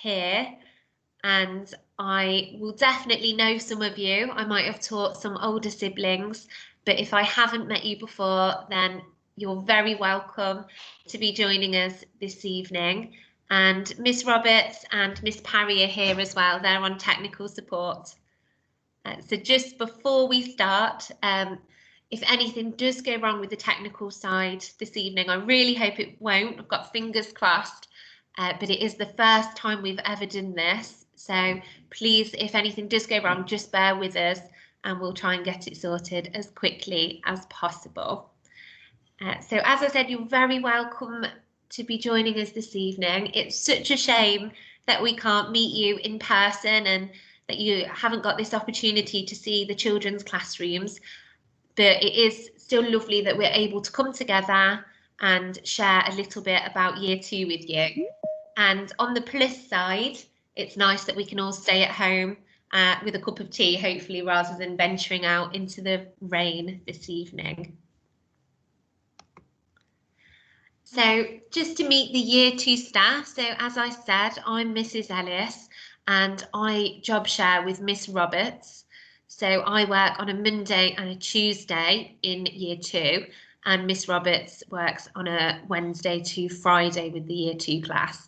here, and I will definitely know some of you. I might have taught some older siblings, but if I haven't met you before, then you're very welcome to be joining us this evening. And Miss Roberts and Miss Parry are here as well. They're on technical support. So just before we start, if anything does go wrong with the technical side this evening, I really hope it won't. I've got fingers crossed, but it is the first time we've ever done this. So please, if anything does go wrong, just bear with us and we'll try and get it sorted as quickly as possible. So as I said, you're very welcome to be joining us this evening. It's such a shame that we can't meet you in person and that you haven't got this opportunity to see the children's classrooms, but it is still lovely that we're able to come together and share a little bit about year 2 with you. And on the plus side, it's nice that we can all stay at home with a cup of tea, hopefully, rather than venturing out into the rain this evening. So just to meet the year 2 staff, so as I said, I'm Mrs. Ellis and I job share with Miss Roberts. So I work on a Monday and a Tuesday in year 2, and Miss Roberts works on a Wednesday to Friday with the year 2 class.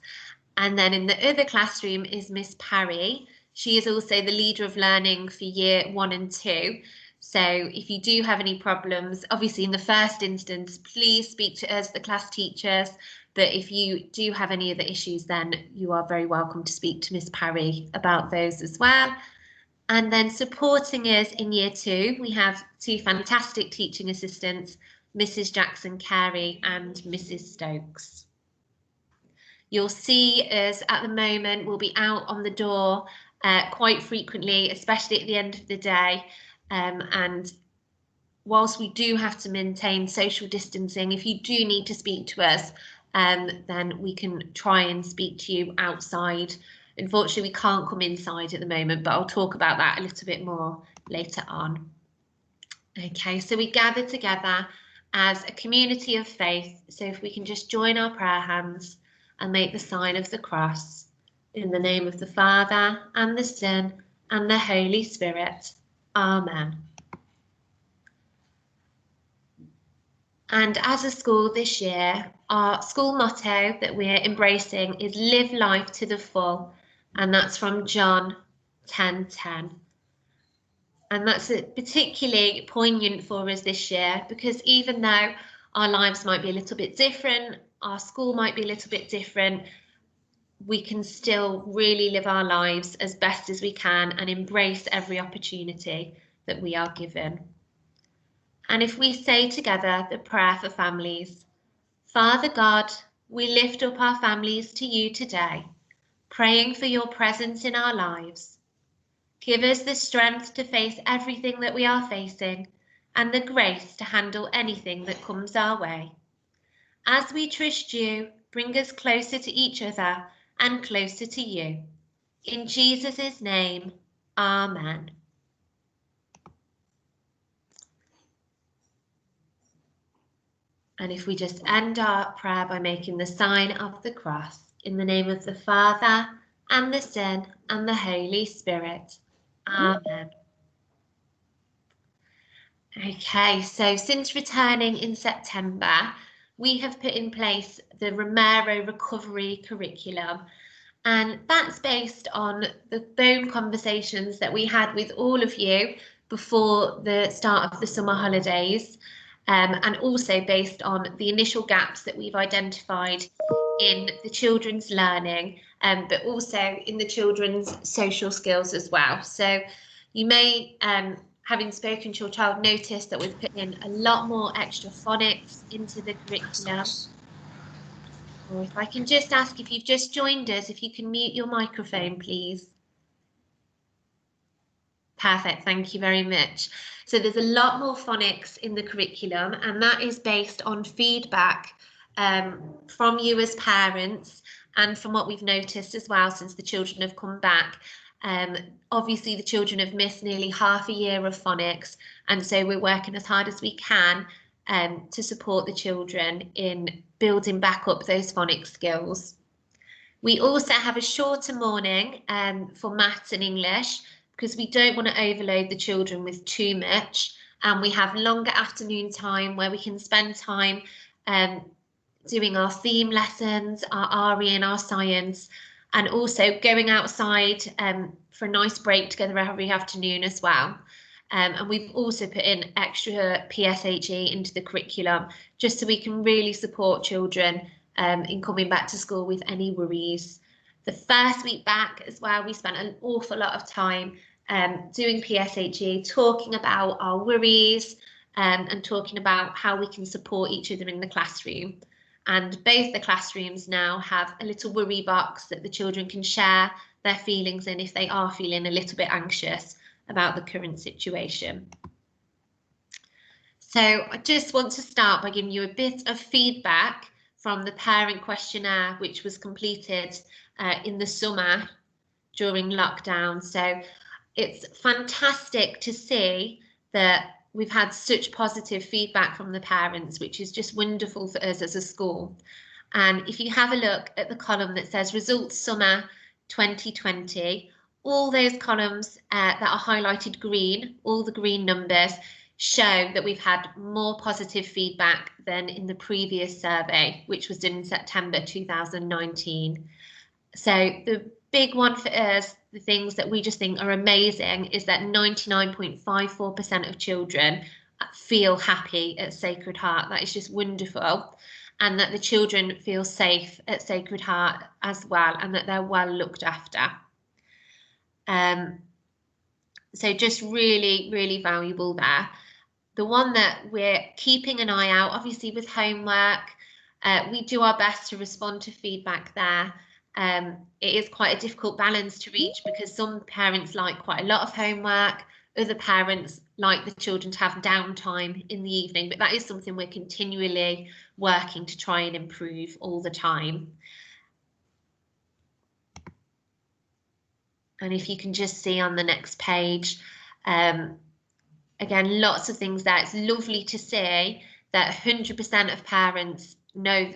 And then in the other classroom is Miss Parry. She is also the leader of learning for year 1 and 2. So if you do have any problems, obviously in the first instance, please speak to us, the class teachers. But if you do have any other issues, then you are very welcome to speak to Miss Parry about those as well. And then supporting us in year 2, we have 2 fantastic teaching assistants, Mrs. Jackson Carey and Mrs. Stokes. You'll see us at the moment, we'll be out on the door quite frequently, especially at the end of the day. And whilst we do have to maintain social distancing, if you do need to speak to us, then we can try and speak to you outside. Unfortunately, we can't come inside at the moment, but I'll talk about that a little bit more later on. Okay, so we gather together as a community of faith. So if we can just join our prayer hands and make the sign of the cross in the name of the Father and the Son and the Holy Spirit. Amen. And as a school this year, our school motto that we're embracing is live life to the full, and that's from John 10:10. And that's particularly poignant for us this year because even though our lives might be a little bit different, our school might be a little bit different, we can still really live our lives as best as we can and embrace every opportunity that we are given. And if we say together the prayer for families, Father God, we lift up our families to you today, praying for your presence in our lives. Give us the strength to face everything that we are facing and the grace to handle anything that comes our way. As we trust you, bring us closer to each other and closer to you. In Jesus' name, Amen. And if we just end our prayer by making the sign of the cross, in the name of the Father, and the Son, and the Holy Spirit. Amen. Okay, so since returning in September, we have put in place the Romero Recovery Curriculum, and that's based on the phone conversations that we had with all of you before the start of the summer holidays. And also based on the initial gaps that we've identified in the children's learning, but also in the children's social skills as well. So you may, having spoken to your child, notice that we've put in a lot more extra phonics into the curriculum. Or if I can just ask, if you've just joined us, if you can mute your microphone, please. Perfect, thank you very much. So there's a lot more phonics in the curriculum, and that is based on feedback from you as parents and from what we've noticed as well since the children have come back. Obviously, the children have missed nearly half a year of phonics, and so we're working as hard as we can to support the children in building back up those phonics skills. We also have a shorter morning for maths and English because we don't want to overload the children with too much, and we have longer afternoon time where we can spend time doing our theme lessons, our RE and our science, and also going outside for a nice break together every afternoon as well. And we've also put in extra PSHE into the curriculum just so we can really support children in coming back to school with any worries. The first week back as well, we spent an awful lot of time doing PSHE, talking about our worries and talking about how we can support each other in the classroom. And both the classrooms now have a little worry box that the children can share their feelings in if they are feeling a little bit anxious about the current situation. So I just want to start by giving you a bit of feedback from the parent questionnaire, which was completed in the summer during lockdown. So it's fantastic to see that we've had such positive feedback from the parents, which is just wonderful for us as a school. And if you have a look at the column that says results summer 2020, all those columns that are highlighted green, all the green numbers, show that we've had more positive feedback than in the previous survey, which was done in September 2019. So the big one for us, the things that we just think are amazing, is that 99.54% of children feel happy at Sacred Heart. That is just wonderful. And that the children feel safe at Sacred Heart as well, and that they're well looked after. So just really, really valuable there. The one that we're keeping an eye out, obviously with homework, we do our best to respond to feedback there. It is quite a difficult balance to reach because some parents like quite a lot of homework, other parents like the children to have downtime in the evening, but that is something we're continually working to try and improve all the time. And if you can just see on the next page, again, lots of things there. It's lovely to see that 100% of parents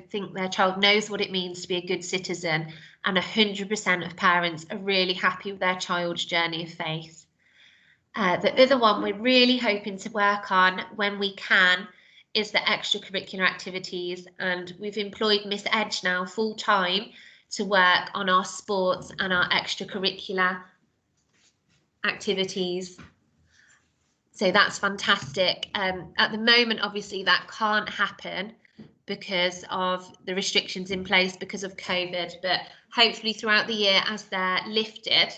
think their child knows what it means to be a good citizen, and 100% of parents are really happy with their child's journey of faith. The other one we're really hoping to work on when we can is the extracurricular activities, and we've employed Miss Edge now full time to work on our sports and our extracurricular activities. So that's fantastic. At the moment, obviously, that can't happen because of the restrictions in place because of COVID, but hopefully throughout the year, as they're lifted,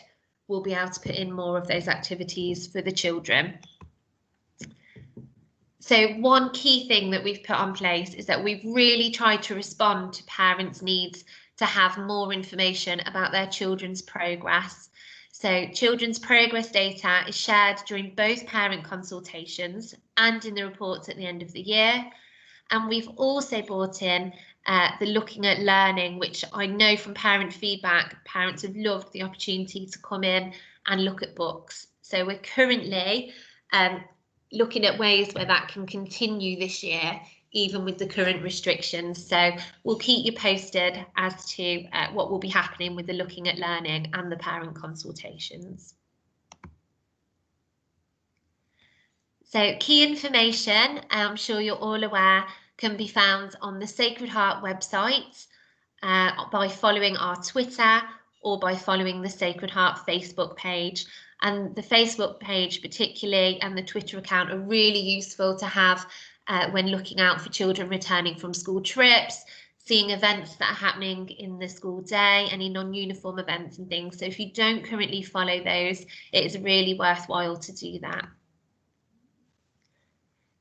we'll be able to put in more of those activities for the children. So one key thing that we've put on place is that we've really tried to respond to parents' needs to have more information about their children's progress. So children's progress data is shared during both parent consultations and in the reports at the end of the year. And we've also brought in the looking at learning, which I know from parent feedback, parents have loved the opportunity to come in and look at books. So we're currently looking at ways where that can continue this year, even with the current restrictions. So we'll keep you posted as to what will be happening with the looking at learning and the parent consultations. So key information, I'm sure you're all aware, can be found on the Sacred Heart website by following our Twitter or by following the Sacred Heart Facebook page. And the Facebook page particularly and the Twitter account are really useful to have when looking out for children returning from school trips, seeing events that are happening in the school day, any non-uniform events and things. So if you don't currently follow those, it is really worthwhile to do that.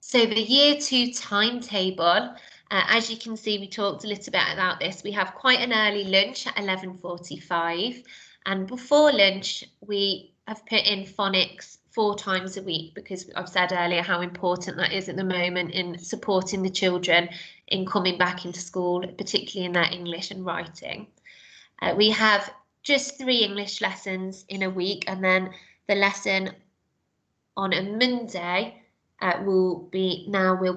So the year 2 timetable, as you can see, we talked a little bit about this. We have quite an early lunch at 11:45, and before lunch, we have put in phonics 4 times a week because I've said earlier how important that is at the moment in supporting the children in coming back into school, particularly in their English and writing. We have just 3 English lessons in a week, and then the lesson on a Monday we'll be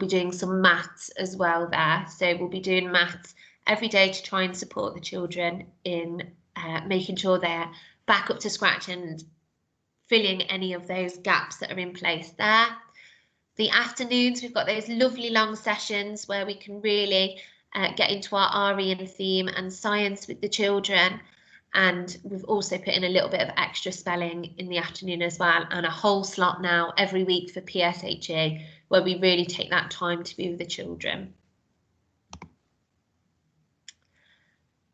doing some maths as well there. So we'll be doing maths every day to try and support the children in making sure they're back up to scratch and filling any of those gaps that are in place there. The afternoons, we've got those lovely long sessions where we can really get into our RE and theme and science with the children. And we've also put in a little bit of extra spelling in the afternoon as well, and a whole slot now every week for PSHE, where we really take that time to be with the children.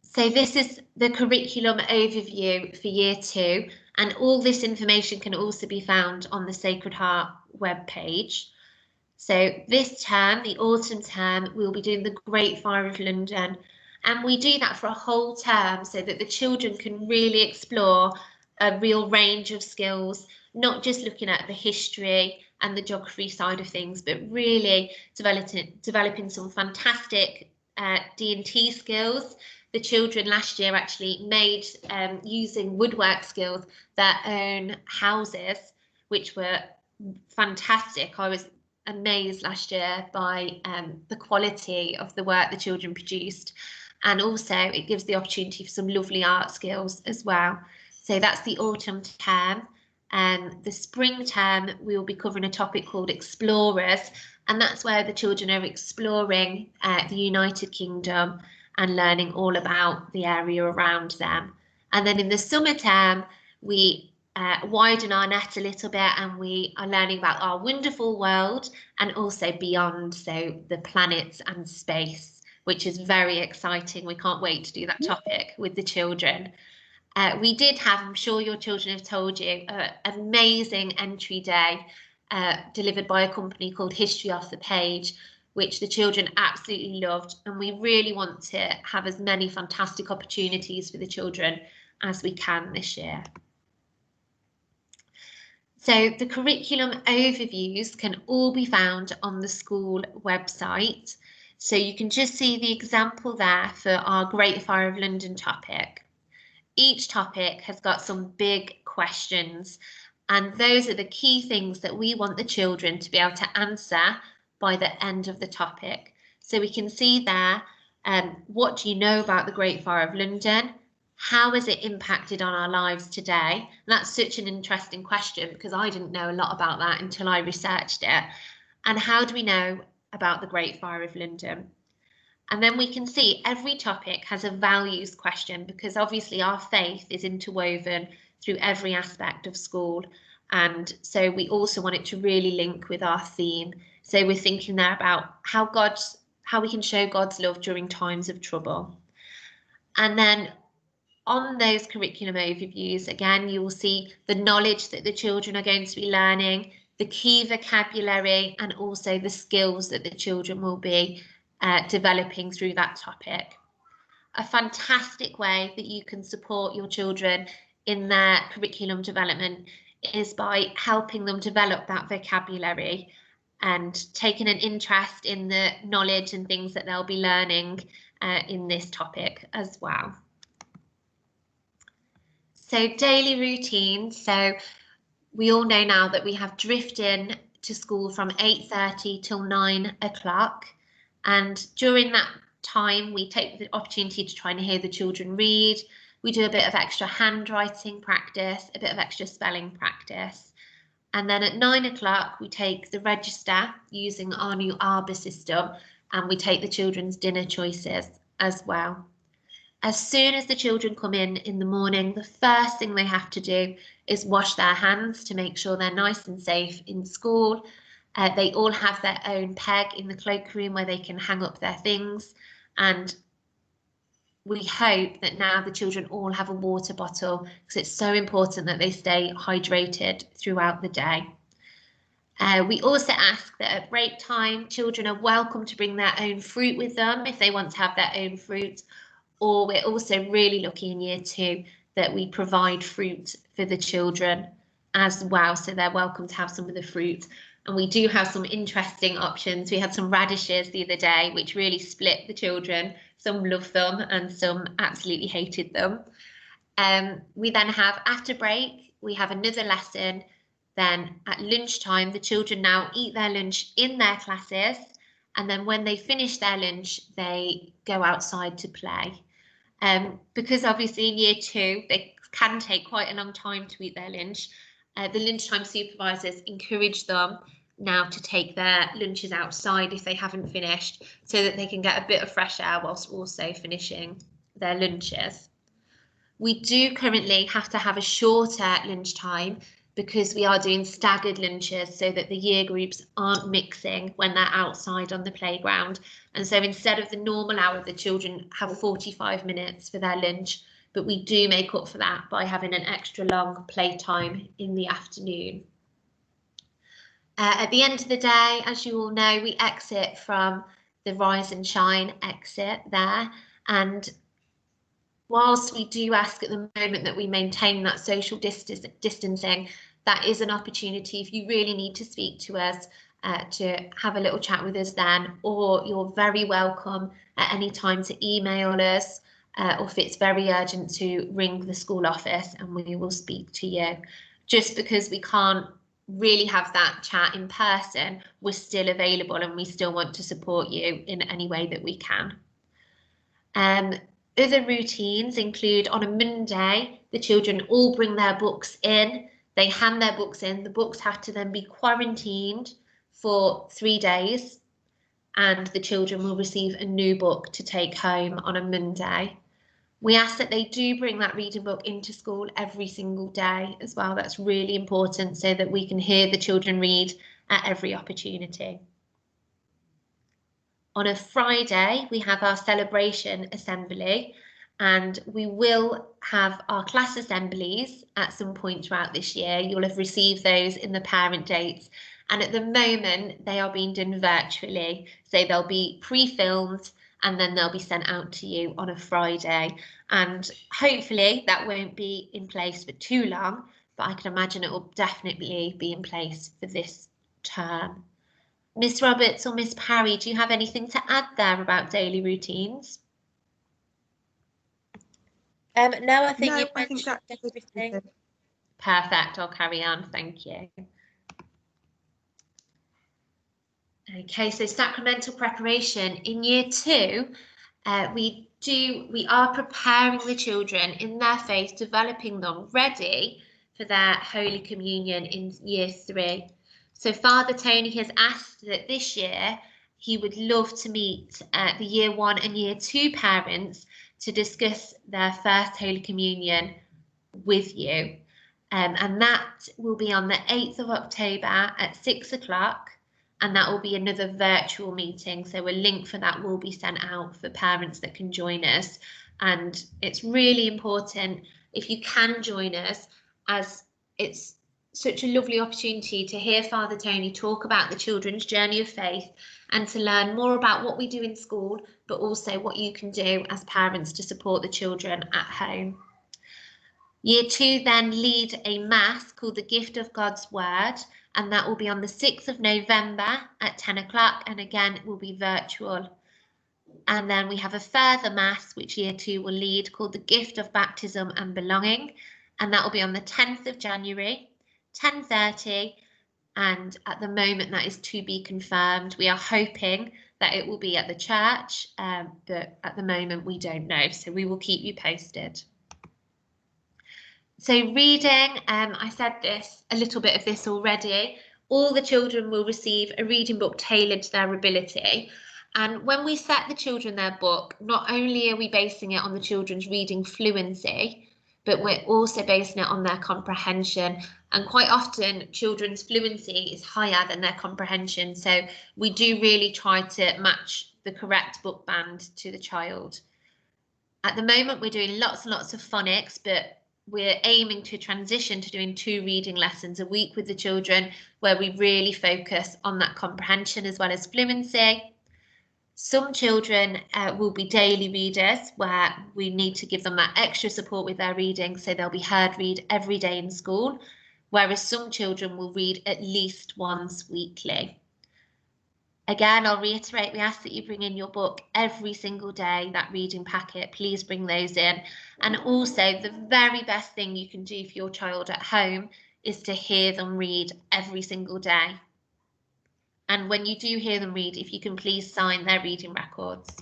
So this is the curriculum overview for year 2, and all this information can also be found on the Sacred Heart webpage. So this term, the autumn term, we'll be doing the Great Fire of London, and we do that for a whole term so that the children can really explore a real range of skills, not just looking at the history and the geography side of things, but really developing some fantastic D&T skills. The children last year actually made, using woodwork skills, their own houses, which were fantastic. I was amazed last year by the quality of the work the children produced, and also it gives the opportunity for some lovely art skills as well. So that's the autumn term. The spring term we will be covering a topic called Explorers, and that's where the children are exploring the United Kingdom and learning all about the area around them. And then in the summer term we widen our net a little bit, and we are learning about our wonderful world and also beyond, so the planets and space, which is very exciting. We can't wait to do that topic with the children. We did have, I'm sure your children have told you, an amazing entry day delivered by a company called History Off the Page, which the children absolutely loved, and we really want to have as many fantastic opportunities for the children as we can this year. So the curriculum overviews can all be found on the school website. So you can just see the example there for our Great Fire of London topic. Each topic has got some big questions, and those are the key things that we want the children to be able to answer by the end of the topic. So we can see there, what do you know about the Great Fire of London? How has it impacted on our lives today? And that's such an interesting question, because I didn't know a lot about that until I researched it. And how do we know about the Great Fire of London? And then we can see every topic has a values question, because obviously our faith is interwoven through every aspect of school. And so we also want it to really link with our theme. So we're thinking there about how we can show God's love during times of trouble. And then on those curriculum overviews, again, you will see the knowledge that the children are going to be learning, the key vocabulary, and also the skills that the children will be developing through that topic. A fantastic way that you can support your children in their curriculum development is by helping them develop that vocabulary and taking an interest in the knowledge and things that they'll be learning in this topic as well. So daily routine. So we all know now that we have drift in to school from 8:30 till 9 o'clock. And during that time, we take the opportunity to try and hear the children read. We do a bit of extra handwriting practice, a bit of extra spelling practice. And then at 9 o'clock, we take the register using our new Arbor system, and we take the children's dinner choices as well. As soon as the children come in the morning, the first thing they have to do is wash their hands to make sure they're nice and safe in school. They all have their own peg in the cloakroom where they can hang up their things, and we hope that now the children all have a water bottle, because it's so important that they stay hydrated throughout the day. We also ask that at break time, children are welcome to bring their own fruit with them if they want to have their own fruit, or we're also really lucky in year 2 that we provide fruit for the children as well, so they're welcome to have some of the fruit. And we do have some interesting options. We had some radishes the other day, which really split the children. Some loved them and some absolutely hated them. We then have, after break, we have another lesson. Then at lunchtime, the children now eat their lunch in their classes, and then when they finish their lunch, they go outside to play. Because obviously in year 2, they can take quite a long time to eat their lunch. The lunchtime supervisors encourage them now to take their lunches outside if they haven't finished, so that they can get a bit of fresh air whilst also finishing their lunches. We do currently have to have a shorter lunchtime because we are doing staggered lunches so that the year groups aren't mixing when they're outside on the playground. And so instead of the normal hour, the children have 45 minutes for their lunch, but we do make up for that by having an extra long playtime in the afternoon. At the end of the day, as you all know, we exit from the Rise and Shine exit there, and whilst we do ask at the moment that we maintain that social distancing, that is an opportunity if you really need to speak to us, to have a little chat with us then, or you're very welcome at any time to email us, or if it's very urgent, to ring the school office and we will speak to you. Just because we can't really have that chat in person, we're still available and we still want to support you in any way that we can. Other routines include on a Monday, the children all bring their books in, they hand their books in, the books have to then be quarantined for 3 days, and the children will receive a new book to take home on a Monday. We ask that they do bring that reading book into school every single day as well. That's really important so that we can hear the children read at every opportunity. On a Friday, we have our celebration assembly, and we will have our class assemblies at some point throughout this year. You'll have received those in the parent dates, and at the moment they are being done virtually. So they'll be pre-filmed and then they'll be sent out to you on a Friday. And hopefully that won't be in place for too long, but I can imagine it will definitely be in place for this term. Miss Roberts or Miss Parry, do you have anything to add there about daily routines? No, I think you've mentioned everything. Perfect, I'll carry on, thank you. Okay, so sacramental preparation. In year 2, we are preparing the children in their faith, developing them ready for their Holy Communion in year 3. So Father Tony has asked that this year he would love to meet the year 1 and year 2 parents to discuss their first Holy Communion with you. And that will be on the 8th of October at 6 o'clock. And that will be another virtual meeting. So a link for that will be sent out for parents that can join us. And it's really important if you can join us, as it's such a lovely opportunity to hear Father Tony talk about the children's journey of faith and to learn more about what we do in school, but also what you can do as parents to support the children at home. Year 2 then lead a mass called the Gift of God's Word, and that will be on the 6th of November at 10 o'clock, and again it will be virtual. And then we have a further mass which year 2 will lead, called the Gift of Baptism and Belonging, and that will be on the 10th of January, 10:30, and at the moment that is to be confirmed. We are hoping that it will be at the church, but at the moment we don't know, so we will keep you posted. So reading, I said a little bit of this already. All the children will receive a reading book tailored to their ability. And when we set the children their book, not only are we basing it on the children's reading fluency, but we're also basing it on their comprehension. And quite often children's fluency is higher than their comprehension. So we do really try to match the correct book band to the child. At the moment, we're doing lots and lots of phonics, but we're aiming to transition to doing 2 reading lessons a week with the children, where we really focus on that comprehension as well as fluency. Some children will be daily readers, where we need to give them that extra support with their reading, so they'll be heard read every day in school, whereas some children will read at least once weekly. Again, I'll reiterate, we ask that you bring in your book every single day, that reading packet, please bring those in. And also the very best thing you can do for your child at home is to hear them read every single day. And when you do hear them read, if you can please sign their reading records.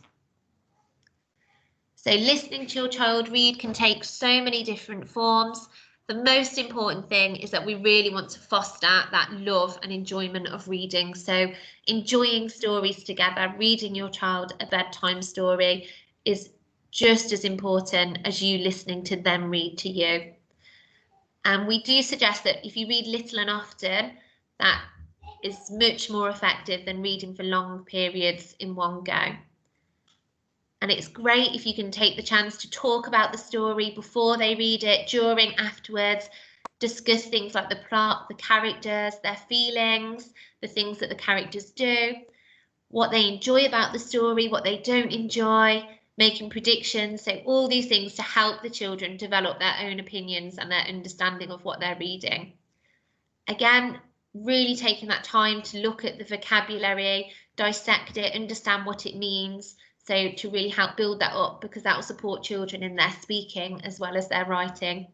So listening to your child read can take so many different forms. The most important thing is that we really want to foster that love and enjoyment of reading. So enjoying stories together, reading your child a bedtime story is just as important as you listening to them read to you. And we do suggest that if you read little and often, that is much more effective than reading for long periods in one go. And it's great if you can take the chance to talk about the story before they read it, during, afterwards, discuss things like the plot, the characters, their feelings, the things that the characters do, what they enjoy about the story, what they don't enjoy, making predictions. So all these things to help the children develop their own opinions and their understanding of what they're reading. Again, really taking that time to look at the vocabulary, dissect it, understand what it means. So to really help build that up, because that will support children in their speaking as well as their writing.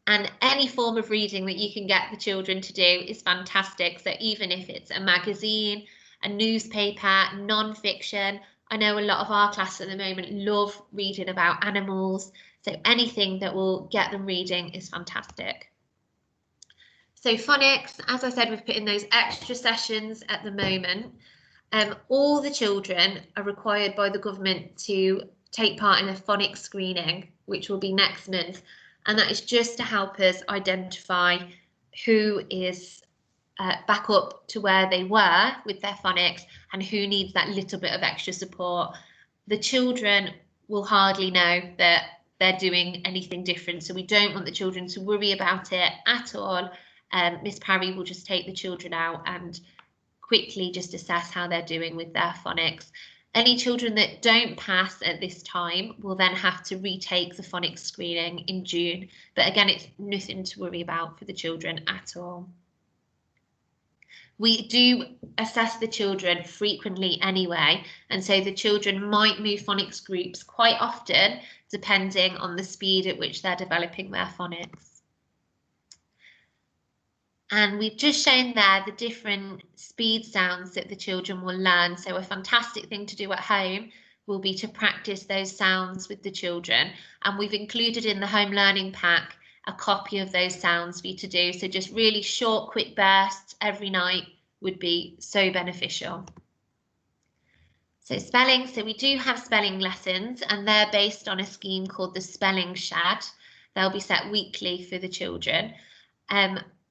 And any form of reading that you can get the children to do is fantastic. So even if it's a magazine, a newspaper, non-fiction, I know a lot of our class at the moment love reading about animals. So anything that will get them reading is fantastic. So phonics, as I said, we've put in those extra sessions at the moment. All the children are required by the government to take part in a phonics screening, which will be next month. And that is just to help us identify who is back up to where they were with their phonics and who needs that little bit of extra support. The children will hardly know that they're doing anything different, so we don't want the children to worry about it at all. Miss Parry will just take the children out and quickly just assess how they're doing with their phonics. Any children that don't pass at this time will then have to retake the phonics screening in June. But again, it's nothing to worry about for the children at all. We do assess the children frequently anyway, and so the children might move phonics groups quite often, depending on the speed at which they're developing their phonics. And we've just shown there the different speed sounds that the children will learn. So a fantastic thing to do at home will be to practice those sounds with the children. And we've included in the home learning pack a copy of those sounds for you to do. So just really short, quick bursts every night would be so beneficial. So spelling, so we do have spelling lessons, and they're based on a scheme called the Spelling Shed. They'll be set weekly for the children.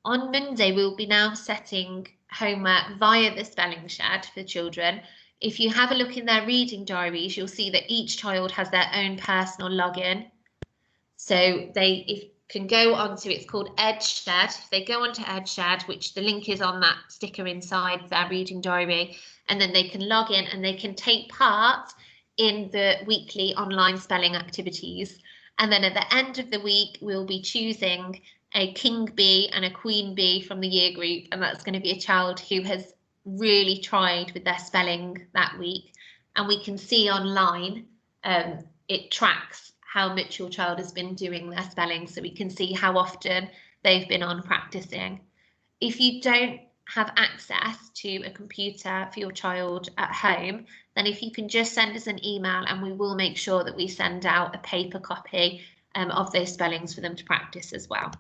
On Monday, we'll be now setting homework via the Spelling Shed for children. If you have a look in their reading diaries, you'll see that each child has their own personal login. So they can go onto, it's called EdShed. If they go onto EdShed, which the link is on that sticker inside their reading diary, and then they can log in and they can take part in the weekly online spelling activities. And then at the end of the week, we'll be choosing a king bee and a queen bee from the year group, and that's going to be a child who has really tried with their spelling that week. And we can see online, it tracks how much your child has been doing their spelling, so we can see how often they've been on practicing. If you don't have access to a computer for your child at home, then if you can just send us an email, and we will make sure that we send out a paper copy of those spellings for them to practice as well.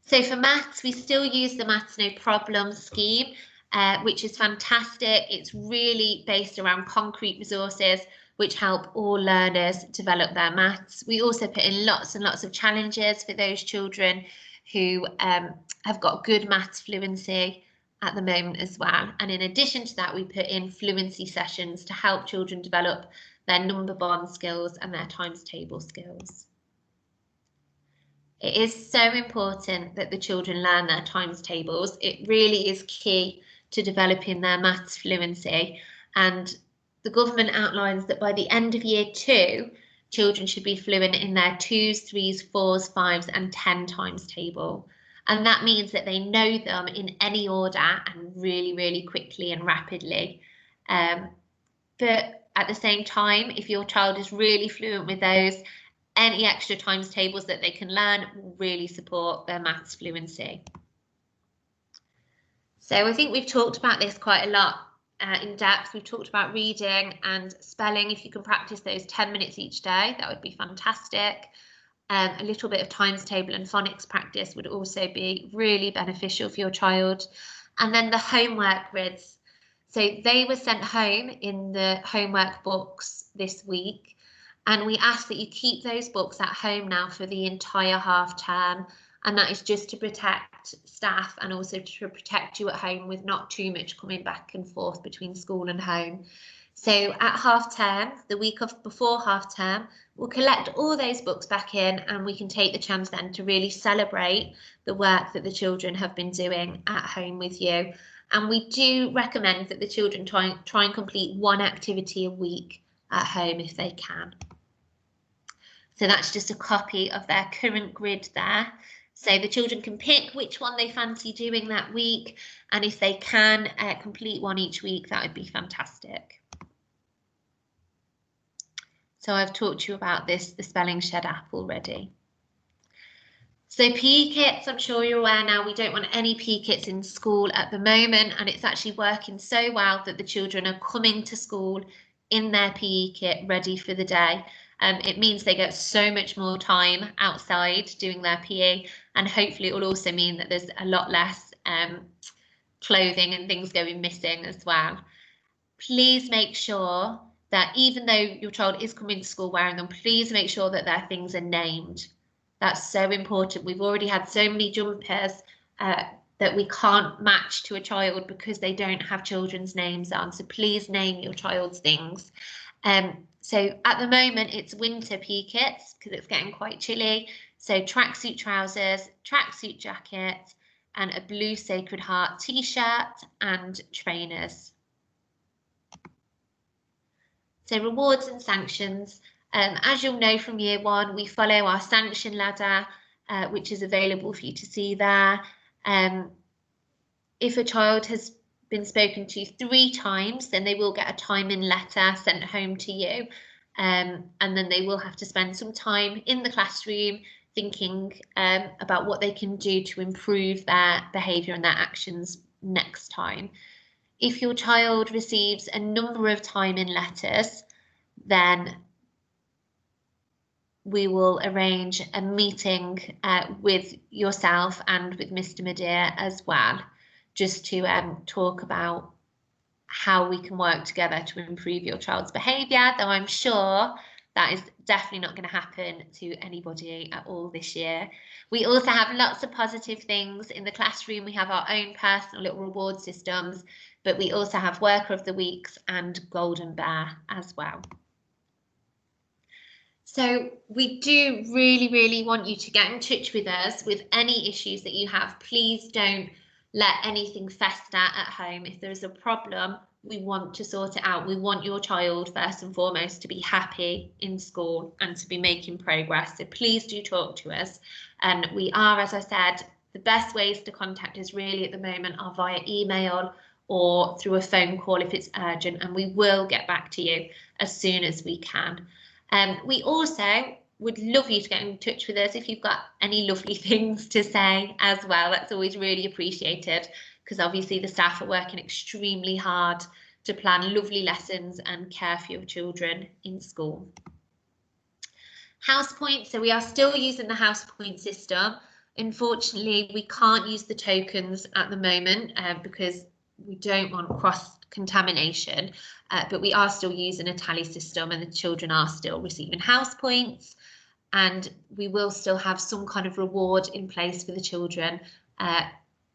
So for maths, we still use the Maths No Problem scheme, which is fantastic. It's really based around concrete resources which help all learners develop their maths. We also put in lots and lots of challenges for those children who have got good maths fluency at the moment as well. And in addition to that, we put in fluency sessions to help children develop their number bond skills and their times table skills. It is so important that the children learn their times tables. It really is key to developing their maths fluency. And the government outlines that by the end of year 2, children should be fluent in their 2s, 3s, 4s, 5s and 10 times table. And that means that they know them in any order and really, really quickly and rapidly. But at the same time, if your child is really fluent with those, any extra times tables that they can learn will really support their maths fluency. So I think we've talked about this quite a lot in depth. We've talked about reading and spelling. If you can practice those 10 minutes each day, that would be fantastic. A little bit of times table and phonics practice would also be really beneficial for your child. And then the homework grids. So they were sent home in the homework books this week, and we ask that you keep those books at home now for the entire half term, and that is just to protect staff and also to protect you at home with not too much coming back and forth between school and home. So at half term, the week of before half term, we'll collect all those books back in, and we can take the chance then to really celebrate the work that the children have been doing at home with you. And we do recommend that the children try and complete one activity a week at home if they can. So that's just a copy of their current grid there. So the children can pick which one they fancy doing that week, and if they can complete one each week, that would be fantastic. So I've talked to you about the Spelling Shed app already. So PE kits, I'm sure you're aware now, we don't want any PE kits in school at the moment, and it's actually working so well that the children are coming to school in their PE kit ready for the day. It means they get so much more time outside doing their PE, and hopefully it will also mean that there's a lot less clothing and things going missing as well. Please make sure that even though your child is coming to school wearing them, please make sure that their things are named. That's so important. We've already had so many jumpers that we can't match to a child because they don't have children's names on. So please name your child's things. So at the moment it's winter PE kits because it's getting quite chilly. So tracksuit trousers, tracksuit jacket, and a blue Sacred Heart t-shirt and trainers. So rewards and sanctions. As you'll know from year one, we follow our sanction ladder, which is available for you to see there. If a child has been spoken to 3 times, then they will get a time-in letter sent home to you. And then they will have to spend some time in the classroom thinking about what they can do to improve their behaviour and their actions next time. If your child receives a number of time-in letters, then we will arrange a meeting with yourself and with Mr. Madeir as well, just to talk about how we can work together to improve your child's behaviour, though I'm sure that is definitely not going to happen to anybody at all this year. We also have lots of positive things in the classroom. We have our own personal little reward systems, but we also have Worker of the Weeks and Golden Bear as well. So we do really want you to get in touch with us with any issues that you have. Please don't let anything fester at home. If there is a problem, we want to sort it out. We want your child first and foremost to be happy in school and to be making progress. So please do talk to us. And we are, as I said, the best ways to contact us really at the moment are via email or through a phone call if it's urgent, and we will get back to you as soon as we can. We also would love you to get in touch with us if you've got any lovely things to say as well. That's always really appreciated, because obviously the staff are working extremely hard to plan lovely lessons and care for your children in school. House points, so we are still using the house point system. Unfortunately, we can't use the tokens at the moment because we don't want cross-contamination, but we are still using a tally system and the children are still receiving house points, and we will still have some kind of reward in place for the children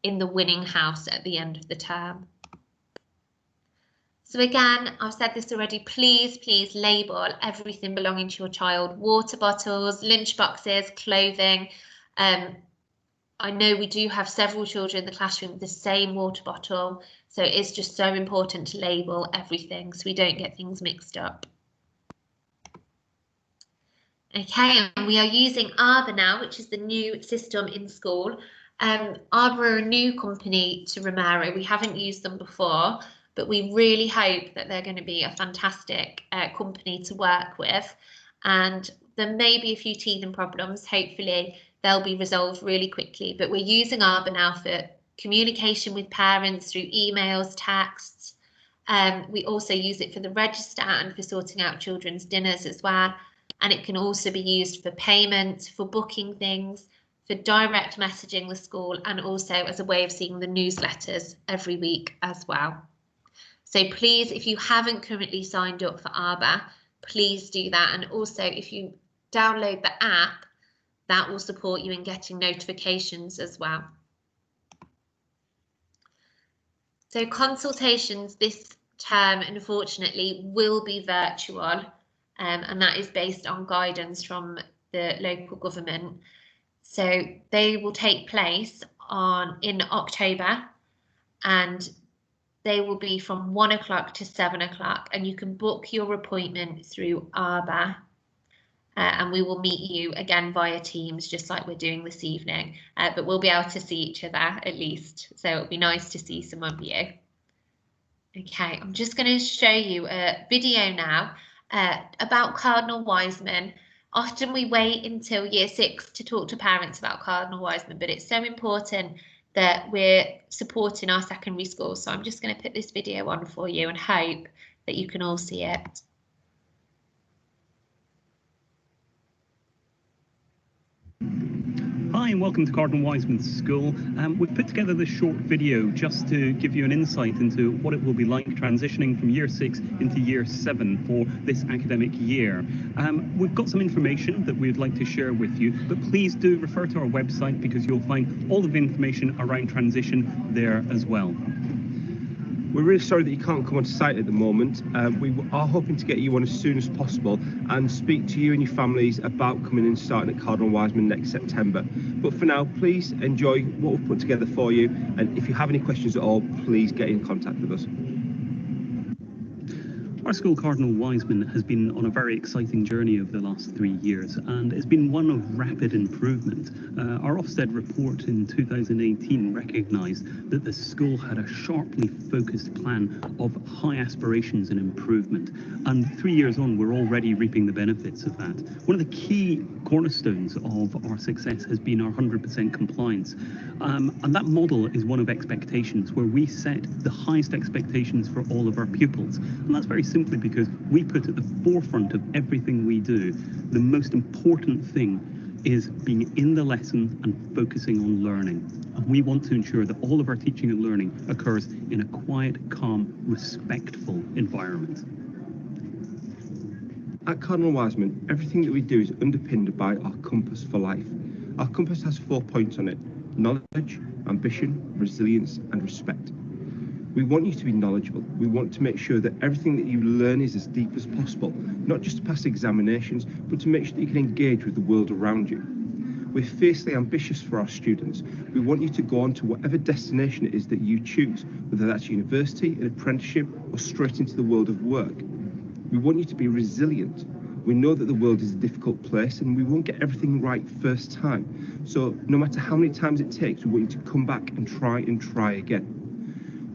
in the winning house at the end of the term. So again, I've said this already, please label everything belonging to your child: water bottles, lunch boxes, clothing. I know we do have several children in the classroom with the same water bottle, so it is just so important to label everything so we don't get things mixed up. Okay, and we are using Arbor now, which is the new system in school. Arbor are a new company to Romero. We haven't used them before, but we really hope that they're going to be a fantastic company to work with. And there may be a few teething problems. Hopefully they'll be resolved really quickly, but we're using Arbor now for communication with parents through emails, texts. We also use it for the register and for sorting out children's dinners as well. And it can also be used for payment, for booking things, for direct messaging the school, and also as a way of seeing the newsletters every week as well. So please, if you haven't currently signed up for Arbor, please do that. And also, if you download the app, that will support you in getting notifications as well. So consultations this term, unfortunately, will be virtual, and that is based on guidance from the local government. So they will take place in October, and they will be from 1 o'clock to 7 o'clock, and you can book your appointment through Arbor, and we will meet you again via Teams, just like we're doing this evening, but we'll be able to see each other at least, so it'll be nice to see some of you. Okay, I'm just going to show you a video now about Cardinal Wiseman. Often we wait until year 6 to talk to parents about Cardinal Wiseman, but it's so important that we're supporting our secondary schools. So I'm just going to put this video on for you and hope that you can all see it. Hi and welcome to Cardinal Wiseman School. We've put together this short video just to give you an insight into what it will be like transitioning from year 6 into year 7 for this academic year. We've got some information that we'd like to share with you, but please do refer to our website because you'll find all of the information around transition there as well. We're really sorry that you can't come onto site at the moment. We are hoping to get you on as soon as possible and speak to you and your families about coming and starting at Cardinal Wiseman next September. But for now, please enjoy what we've put together for you, and if you have any questions at all, please get in contact with us. Our school, Cardinal Wiseman, has been on a very exciting journey over the last 3 years, and it's been one of rapid improvement. Our Ofsted report in 2018 recognised that the school had a sharply focused plan of high aspirations and improvement, and 3 years on we're already reaping the benefits of that. One of the key cornerstones of our success has been our 100% compliance, and that model is one of expectations, where we set the highest expectations for all of our pupils, and that's very simply because we put at the forefront of everything we do, the most important thing is being in the lesson and focusing on learning. And we want to ensure that all of our teaching and learning occurs in a quiet, calm, respectful environment. At Cardinal Wiseman, everything that we do is underpinned by our compass for life. Our compass has 4 points on it: knowledge, ambition, resilience and respect. We want you to be knowledgeable. We want to make sure that everything that you learn is as deep as possible, not just to pass examinations, but to make sure that you can engage with the world around you. We're fiercely ambitious for our students. We want you to go on to whatever destination it is that you choose, whether that's university, an apprenticeship, or straight into the world of work. We want you to be resilient. We know that the world is a difficult place and we won't get everything right first time. So no matter how many times it takes, we want you to come back and try again.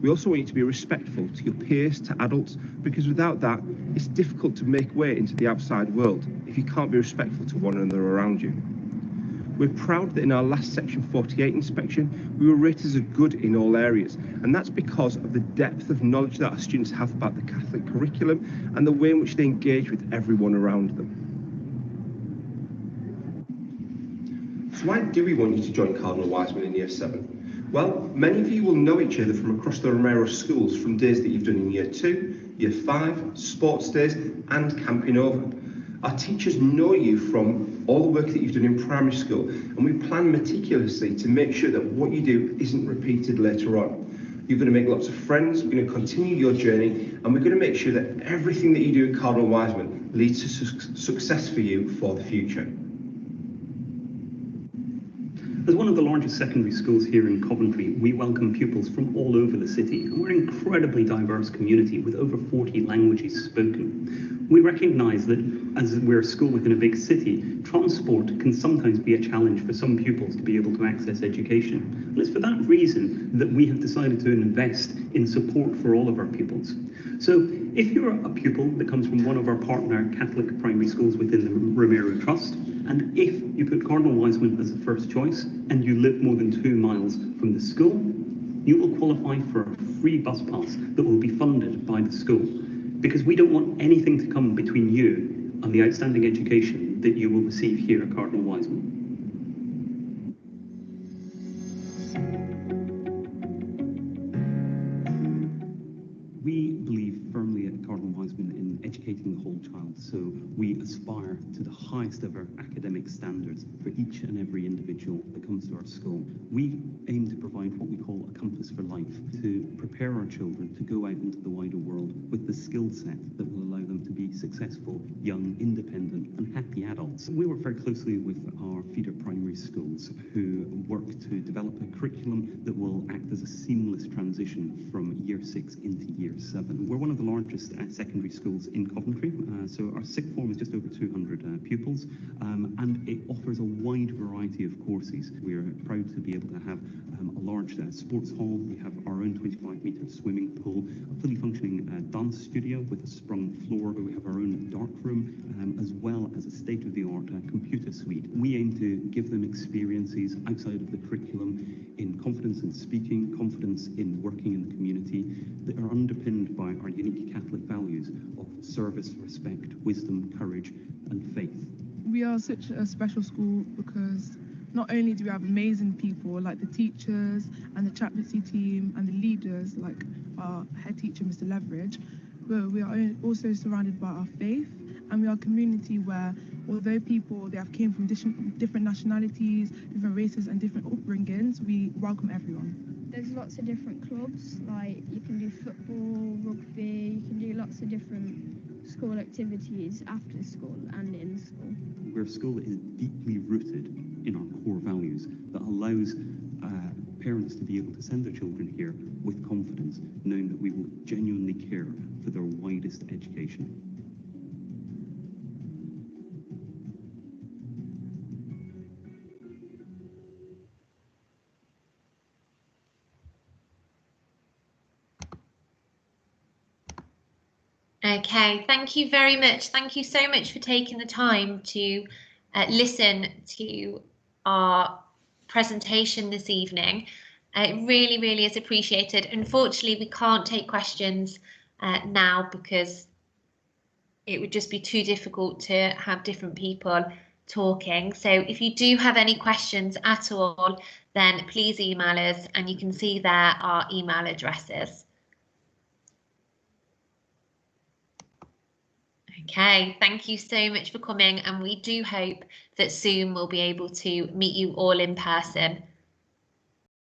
We also want you to be respectful to your peers, to adults, because without that, it's difficult to make way into the outside world if you can't be respectful to one another around you. We're proud that in our last Section 48 inspection, we were rated as a good in all areas, and that's because of the depth of knowledge that our students have about the Catholic curriculum and the way in which they engage with everyone around them. So why do we want you to join Cardinal Wiseman in Year 7? Well, many of you will know each other from across the Romero schools from days that you've done in Year 2, Year 5, sports days and Camping Over. Our teachers know you from all the work that you've done in primary school, and we plan meticulously to make sure that what you do isn't repeated later on. You're going to make lots of friends, we're going to continue your journey, and we're going to make sure that everything that you do at Cardinal Wiseman leads to success for you for the future. As one of the largest secondary schools here in Coventry, we welcome pupils from all over the city, and we're an incredibly diverse community with over 40 languages spoken. We recognise that as we're a school within a big city, transport can sometimes be a challenge for some pupils to be able to access education. And it's for that reason that we have decided to invest in support for all of our pupils. So if you're a pupil that comes from one of our partner Catholic primary schools within the Romero Trust, and if you put Cardinal Wiseman as a first choice and you live more than 2 miles from the school, you will qualify for a free bus pass that will be funded by the school, because we don't want anything to come between you and the outstanding education that you will receive here at Cardinal Wiseman. We believe firmly at Cardinal Wiseman in educating the whole child, so we aspire to the highest ever academic standards for each and every individual that comes to our school. We aim to provide what we call a compass for life, to prepare our children to go out into the wider world with the skill set that will allow them to be successful, young, independent and happy adults. We work very closely with our feeder primary schools who work to develop a curriculum that will act as a seamless transition from year 6 into year 7. We're one of the largest secondary schools in Coventry, so our sixth form is just over 200 pupils, and it offers a wide variety of courses. We're proud to be able to have a large sports hall. We have our own 25-metre swimming pool, a fully functioning dance studio with a sprung floor. We have our own dark room, as well as a state-of-the-art computer suite. We aim to give them experiences outside of the curriculum in confidence in speaking, confidence in working in the community, that are underpinned by our unique Catholic values of service, respect, wisdom, courage and faith. We are such a special school because not only do we have amazing people like the teachers and the chaplaincy team and the leaders like our head teacher, Mr. Leverage, but we are also surrounded by our faith, and we are a community where, although people came from different nationalities, different races and different upbringings, we welcome everyone. There's lots of different clubs, like you can do football, rugby, you can do lots of different school activities after school and in school. Where school is deeply rooted in our core values that allows parents to be able to send their children here with confidence, knowing that we will genuinely care for their widest education. Okay, thank you very much. Thank you so much for taking the time to listen to our presentation this evening. It really, really is appreciated. Unfortunately, we can't take questions now because it would just be too difficult to have different people talking. So if you do have any questions at all, then please email us, and you can see there our email addresses. Okay, thank you so much for coming, and we do hope that soon we'll be able to meet you all in person.